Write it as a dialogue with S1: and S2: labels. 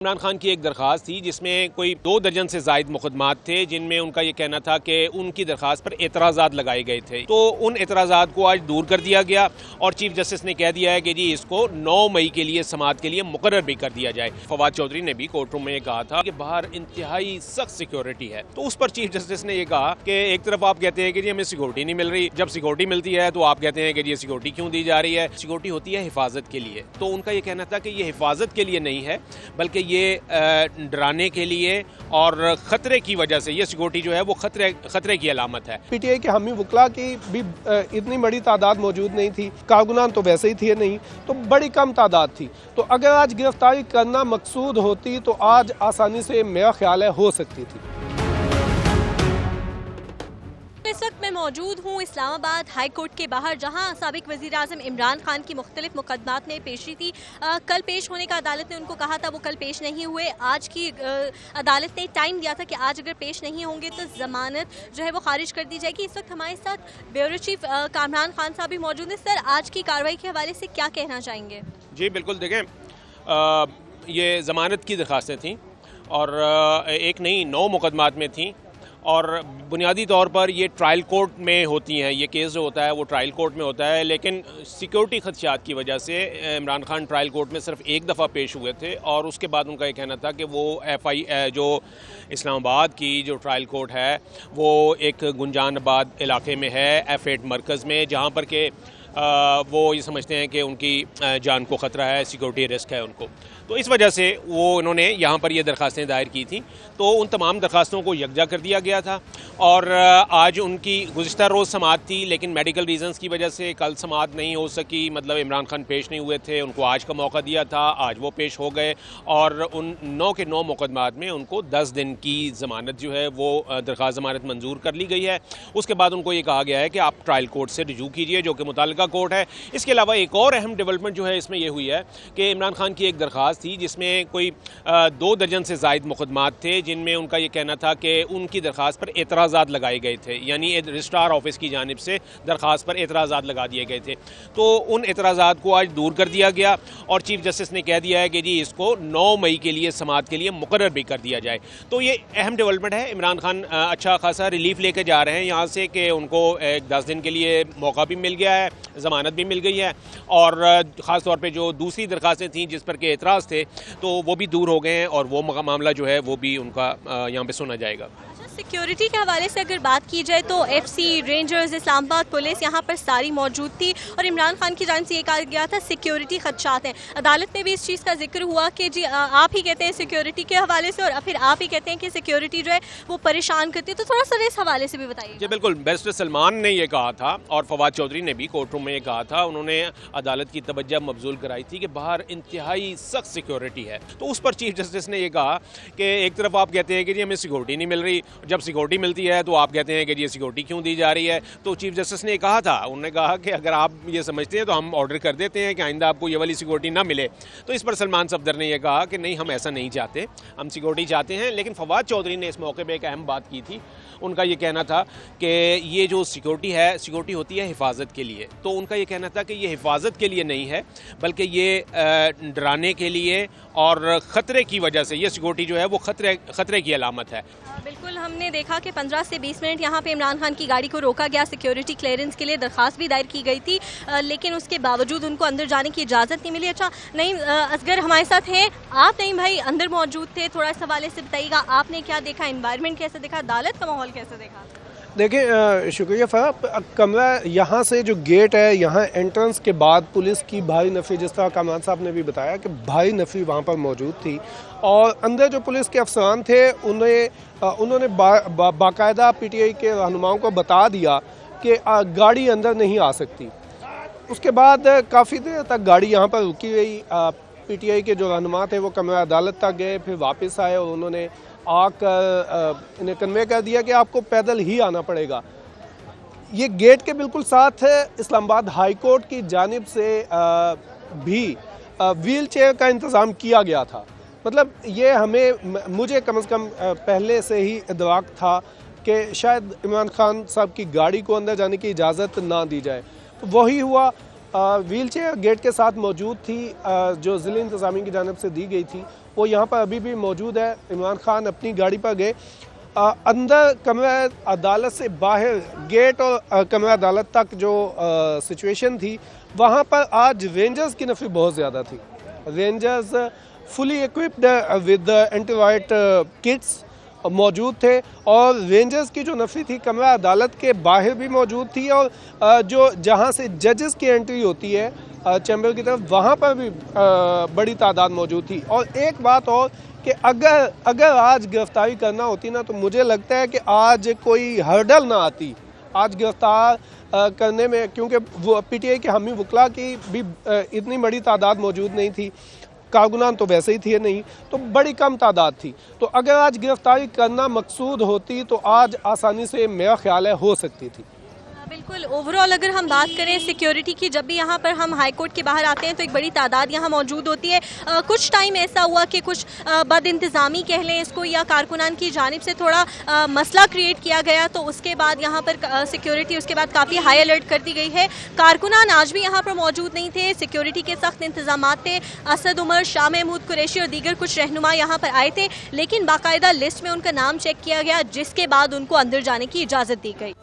S1: इमरान खान की एक दरख्वास्त थी जिसमें कोई 2 दर्जन से जायद मुकदमात थे, जिनमें उनका ये कहना था कि उनकी दरख्वास्त पर एतराज़ात लगाए गए थे। तो उन एतराज़ात को आज दूर कर दिया गया और चीफ जस्टिस ने कह दिया है कि जी इसको 9 मई के लिए समाअत के लिए मुकर्रर भी कर दिया जाए। फवाद चौधरी ने भी कोर्ट रूम में ये कहा था कि बाहर इंतहाई सख्त सिक्योरिटी है। तो उस पर चीफ जस्टिस ने यह कहा कि एक तरफ आप कहते हैं कि जी हमें सिक्योरिटी नहीं मिल रही, जब सिक्योरिटी मिलती है तो आप कहते हैं कि जी सिक्योरिटी क्यों दी जा रही है। सिक्योरिटी होती है हिफाजत के लिए। तो उनका ये कहना था कि ये हिफाजत के लिए नहीं है, बल्कि ये डराने के लिए और खतरे की वजह से, ये सिक्योरिटी जो है वो खतरे की अलामत है।
S2: पीटीआई के हामी वकला की भी इतनी बड़ी तादाद मौजूद नहीं थी, कारकुनान तो वैसे ही थे नहीं, तो बड़ी कम तादाद थी। तो अगर आज गिरफ्तारी करना मकसूद होती तो आज आसानी से मेरा ख्याल है हो सकती थी।
S3: इस वक्त मैं मौजूद हूँ इस्लामाबाद हाई कोर्ट के बाहर, जहाँ साबिक वज़ीर आज़म इमरान खान की मुख्तलिफ मुकदमात में पेशी थी। कल पेश होने का अदालत ने उनको कहा था, वो कल पेश नहीं हुए। आज की अदालत ने टाइम दिया था कि आज अगर पेश नहीं होंगे तो ज़मानत जो है वो खारिज कर दी जाएगी। इस वक्त हमारे साथ ब्यूरो चीफ कामरान खान साहब भी मौजूद हैं। सर, आज की कार्रवाई के हवाले से क्या कहना चाहेंगे?
S1: जी बिल्कुल, देखें ये ज़मानत की दरख्वास्तें थीं और एक नहीं 9 मुकदमात में थीं और बुनियादी तौर पर ये ट्रायल कोर्ट में होती हैं। ये केस जो होता है वो ट्रायल कोर्ट में होता है, लेकिन सिक्योरिटी खदशात की वजह से इमरान खान ट्रायल कोर्ट में सिर्फ एक दफ़ा पेश हुए थे और उसके बाद उनका ये कहना था कि वो जो इस्लामाबाद की जो ट्रायल कोर्ट है वो एक गुंजानाबाद इलाके में है, F8 मरकज़ में, जहाँ पर के वो ये समझते हैं कि उनकी जान को ख़तरा है, सिक्योरिटी रिस्क है उनको। तो इस वजह से वो इन्होंने यहाँ पर ये दरख्वास्तें दायर की थी। तो उन तमाम दरख्वास्तों को यकजा कर दिया गया था और आज उनकी गुज़िश्ता रोज़ समाअत थी, लेकिन मेडिकल रीज़न्स की वजह से कल समाअत नहीं हो सकी। मतलब इमरान खान पेश नहीं हुए थे, उनको आज का मौका दिया था, आज वो पेश हो गए और उन 9 के 9 मुकदमात में उनको 10 दिन की ज़मानत जो है वो दरख्वास्त ज़मानत मंजूर कर ली गई है। उसके बाद उनको ये कहा गया है कि आप ट्रायल कोर्ट से रिजू कीजिए, जो कि मुताल्लिका कोर्ट है। इसके अलावा एक और अहम डेवलपमेंट जो है इसमें यह हुई है कि इमरान खान की एक दरख्वास्त थी जिसमें कोई 2 दर्जन से जायद मुकदमात थे, जिनमें उनका ये कहना था कि उनकी दरख्वास्त पर एतराज़ात लगाए गए थे, यानी रजिस्ट्रार ऑफिस की जानिब से दरख्वास्त पर एतराज़ात लगा दिए गए थे। तो उन एतराज़ात को आज दूर कर दिया गया और चीफ जस्टिस ने कह दिया है कि जी इसको 9 मई के लिए समाअत के लिए मुकर्रर भी कर दिया जाए। तो ये अहम डेवलपमेंट है। इमरान खान अच्छा खासा रिलीफ लेके जा रहे हैं यहाँ से कि उनको एक 10 दिन के लिए मौका भी मिल गया है, ज़मानत भी मिल गई है और ख़ास तौर पे जो दूसरी दरख्वास्तें थीं जिस पर के एतराज़ थे तो वो भी दूर हो गए हैं और वो मामला जो है वो भी उनका यहाँ पे सुना जाएगा।
S3: सिक्योरिटी के हवाले से अगर बात की जाए तो FC रेंजर्स, इस्लामाबाद पुलिस यहाँ पर सारी मौजूद थी और इमरान खान की जानिब से ये कहा गया था सिक्योरिटी खदशात हैं। अदालत में भी इस चीज़ का जिक्र हुआ कि जी आप ही कहते हैं सिक्योरिटी के हवाले से और फिर आप ही कहते हैं कि सिक्योरिटी जो है वो परेशान करती है। तो थोड़ा सा इस हवाले से भी बताइए।
S1: जी बिल्कुल, बैरिस्टर सलमान ने यह कहा था और फवाद चौधरी ने भी कोर्ट रूम में ये कहा था। उन्होंने अदालत की तवज्जो मबजूल कराई थी कि बाहर इंतहाई सख्त सिक्योरिटी है। तो उस पर चीफ जस्टिस ने यह कहा कि एक तरफ आप कहते हैं कि जी हमें सिक्योरिटी नहीं मिल रही, जब सिक्योरिटी मिलती है तो आप कहते हैं कि ये सिक्योरिटी क्यों दी जा रही है। तो चीफ जस्टिस ने कहा था, उन्होंने कहा कि अगर आप ये समझते हैं तो हम ऑर्डर कर देते हैं कि आइंदा आपको ये वाली सिक्योरिटी ना मिले। तो इस पर सलमान सफदर ने यह कहा कि नहीं, हम ऐसा नहीं चाहते, हम सिक्योरिटी चाहते हैं। लेकिन फवाद चौधरी ने इस मौके पर एक अहम बात की थी। उनका ये कहना था कि ये जो सिक्योरिटी है, सिक्योरिटी होती है हिफाजत के लिए। तो उनका ये कहना था कि ये हिफाजत के लिए नहीं है, बल्कि ये डराने के लिए और ख़तरे की वजह से, ये सिक्योरिटी जो है वो खतरे की अलामत है।
S3: बिल्कुल, हमने देखा कि 15 से 20 मिनट यहाँ पे इमरान खान की गाड़ी को रोका गया, सिक्योरिटी क्लियरेंस के लिए दरख्वास्त भी दायर की गई थी, लेकिन उसके बावजूद उनको अंदर जाने की इजाज़त नहीं मिली। अच्छा नहीं, असगर हमारे साथ हैं, आप नहीं भाई अंदर मौजूद थे, थोड़ा इस हवाले से बताइएगा, आपने क्या देखा, एनवायरनमेंट कैसे देखा, अदालत का माहौल कैसे देखा?
S2: देखिए, शुक्रिया फ़रा। कमरा यहाँ से जो गेट है, यहाँ एंट्रेंस के बाद पुलिस की भारी नफरी, जिस तरह कामरान साहब ने भी बताया कि भारी नफरी वहाँ पर मौजूद थी और अंदर जो पुलिस के अफसरान थे उन्होंने बाकायदा पीटीआई के रहनुमाओं को बता दिया कि गाड़ी अंदर नहीं आ सकती। उसके बाद काफ़ी देर तक गाड़ी यहाँ पर रुकी रही। पीटीआई के जो रहनुमा थे वो कमरा अदालत तक गए, फिर वापस आए और उन्होंने आकर इन्हें कन्वे कर दिया कि आपको पैदल ही आना पड़ेगा। ये गेट के बिल्कुल साथ इस्लामाबाद हाई कोर्ट की जानिब से भी व्हील चेयर का इंतज़ाम किया गया था। मतलब ये मुझे कम से कम पहले से ही इदराक था कि शायद इमरान खान साहब की गाड़ी को अंदर जाने की इजाज़त ना दी जाए। तो वही हुआ। व्हील चेयर गेट के साथ मौजूद थी जो ज़िले इंतज़ामिया की जानिब से दी गई थी वो यहाँ पर अभी भी मौजूद है। इमरान खान अपनी गाड़ी पर गए। अंदर कमरा अदालत से बाहर गेट और कमरा अदालत तक जो सिचुएशन थी, वहाँ पर आज रेंजर्स की नफरी बहुत ज़्यादा थी। Rangers fully equipped with anti riot kits मौजूद थे और रेंजर्स की जो नफरी थी कमरा अदालत के बाहर भी मौजूद थी और जो जहाँ से जजेस की एंट्री होती है चैम्बर की तरफ, वहाँ पर भी बड़ी तादाद मौजूद थी। और एक बात और कि अगर आज गिरफ्तारी करना होती ना, तो मुझे लगता है कि आज कोई हर्डल ना आती आज गिरफ्तार करने में, क्योंकि वो पीटीआई के हामी वकला की भी इतनी बड़ी तादाद मौजूद नहीं थी। कारकुनान तो वैसे ही थे नहीं, तो बड़ी कम तादाद थी। तो अगर आज गिरफ्तारी करना मकसूद होती तो आज आसानी से मेरा ख्याल है हो सकती थी।
S3: बिल्कुल, ओवरऑल अगर हम बात करें सिक्योरिटी की, जब भी यहाँ पर हम हाई कोर्ट के बाहर आते हैं तो एक बड़ी तादाद यहाँ मौजूद होती है। कुछ टाइम ऐसा हुआ कि कुछ बद इंतज़ामी कह लें इसको, या कारकुनान की जानिब से थोड़ा मसला क्रिएट किया गया, तो उसके बाद यहाँ पर सिक्योरिटी उसके बाद काफ़ी हाई अलर्ट कर दी गई है। कारकुनान आज भी यहाँ पर मौजूद नहीं थे, सिक्योरिटी के सख्त इंतजाम थे। असद उमर, शाह महमूद कुरैशी और दीगर कुछ रहनुमा यहाँ पर आए थे, लेकिन बाकायदा लिस्ट में उनका नाम चेक किया गया, जिसके बाद उनको अंदर जाने की इजाज़त दी गई।